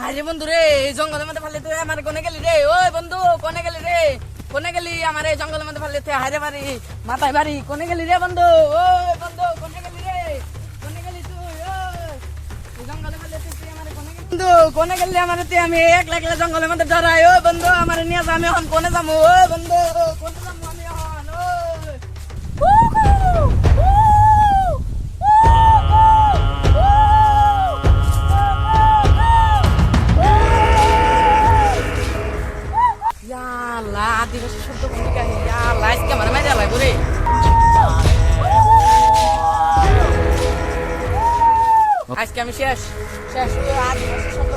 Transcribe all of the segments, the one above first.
আরে বন্ধু রে এই জঙ্গলের মধ্যে ফালে তুই আমার কোনে গেলি রে? ওই বন্ধু কোনে গেলি রে? কোনে গেলি? আমার এই জঙ্গলের মধ্যে ফালে তুই হারে বাড়ি মাথায় বাড়ি কোনে গেলি রে বন্ধু? ওই বন্ধু কোনে গেলি রে? কোনে গেলি তুই? ওই জঙ্গলে ফালে তুই আমার কোনে গেলি? বন্ধু কোনে গেলি? আমার তুই আমি একলা একলা জঙ্গলের মধ্যে ডরাই। ওই বন্ধু আমার নিয়ে যা, আমি এখন কোনে যাবো? ওই বন্ধু কোনে যাবো আমি এখন? আদিবাসী শব্দ ভূমিকা আজকে আমার মাঝে লাই বলে আজকে আমি শেষ শেষ আদিবাসী শব্দ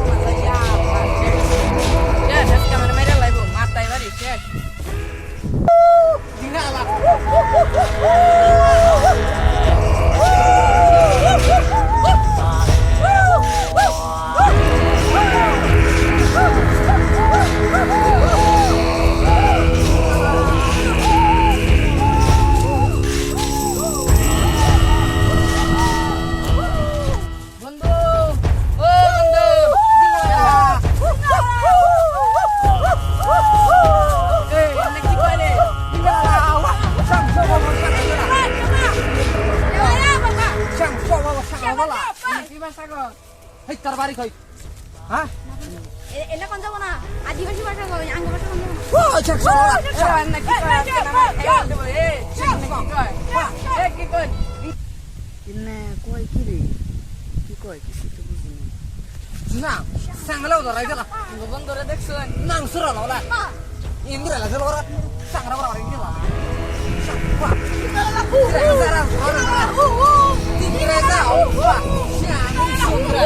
শেষ আজকে আমার মাঝে লাইব মাথায় বাড়ি শেষ তার বাড়ি কই? হ্যাঁ এলা কোন যাব না আদিবাসী ভাষা কই আঙ্গ ভাষা কোন যাব ও আচ্ছা কি কই ইন্নে কই কি রে? কি কই কিছু তো বুঝি না সাংলাও ধরাই গেল বন্ধুরা দেখছেন না সুরা লালা ইন্দ্রা লাগা ওরা সাংরা ওরা ইন্দ্রা সাংবা সারা ওরা তিনরা যাও শামি সুন্দরা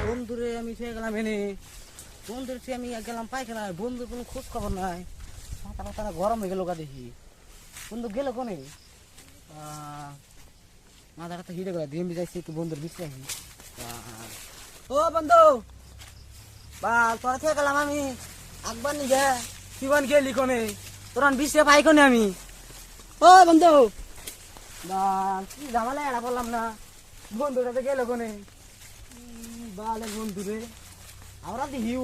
বন্ধুরে আমি ফেলে গেলাম এনে বন্ধুর আমি গেলাম পাইখানা বন্ধুর কোনো খোঁজ খবর নাই মাথা মাথা গরম হয়ে গেল গা দেখি বন্ধু গেল কোনে মাথা কথা হিটে গেল দিয়ে যাইছি একটু বন্ধুর বিশ্রাম ও বন্ধু বা তোরা থেকে গেলাম আমি আকবার নি গে শিবন গেলি কোনে তোর বিশ্রে পাই কোনে আমি ও বন্ধু বা কি ঝামেলা এড়া বললাম না বন্ধুটা তো গেল কোনে বালে বন্ধু রে আমরা তো হিউ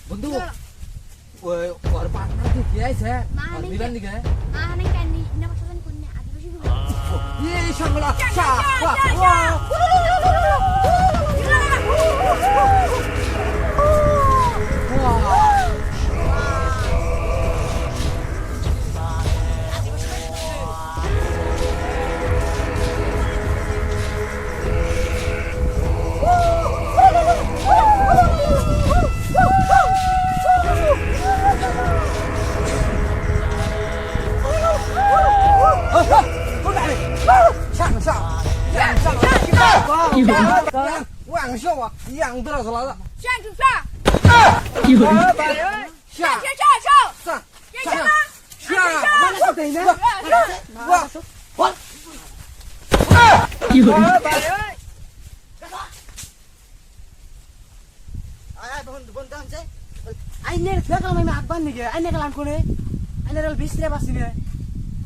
বন্ধু ওই ওর পার্টনার কি কি আইছে আর মিলান দিকে না না কেন না ভাষা কোন আদিবাসী ভাষা এই সংলা চা ওয়া晚上啊，养得了来了。上上上下上上上上上下，完了谁呢？我我。বন্ধু বন্ধু আছে আইনের ফেকলাম আমি আকবার নিকে আইনে গেলাম কোনে আইনের বিছরে বাসিনে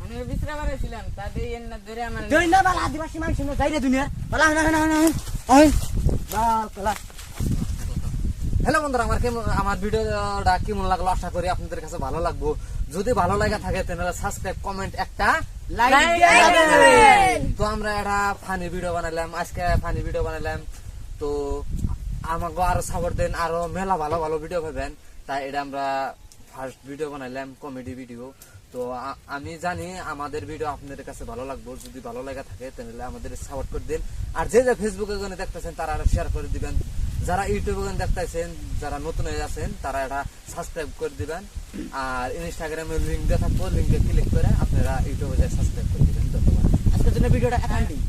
আমি বিশ্রাম করেছিলাম তাদের এন্না ধরে আমার দুই না বালা আদিবাসী মানুষ না যাইরে দুনিয়া বালা না না না ওই বালা হ্যালো বন্ধুরা আমার ভিডিওটা কেমন লাগলো আশা করি আপনাদের কাছে ভালো লাগবে যদি ভালো লাগা থাকে তাহলে সাবস্ক্রাইব কমেন্ট একটা লাইক দিয়ে দেবেন তো আমরা একটা ফানি ভিডিও বানাইলাম আজকে ফানি ভিডিও বানাইলাম তো আমাকে আরো সাপোর্ট দেন আরো মেলা ভালো ভালো ভিডিও পাবেন তাই এটা আমরা ফার্স্ট ভিডিও বানাইলাম কমেডি ভিডিও তো আমি জানি আমাদের ভিডিও আপনাদের কাছে ভালো লাগবে যদি ভালো লাগা থাকে তাহলে আমাদের সাপোর্ট করে দিন আর যে যে ফেসবুকে দেখতেছেন তারা শেয়ার করে দিবেন যারা ইউটিউবে দেখতেছেন যারা নতুন হয়ে আছেন তারা এটা সাবস্ক্রাইব করে দিবেন আর ইনস্টাগ্রামে লিংক দেওয়া থাকবো লিংকে ক্লিক করে আপনারা ইউটিউবে সাবস্ক্রাইব করে দিবেন ধন্যবাদ আজকের জন্য ভিডিওটা এখানেই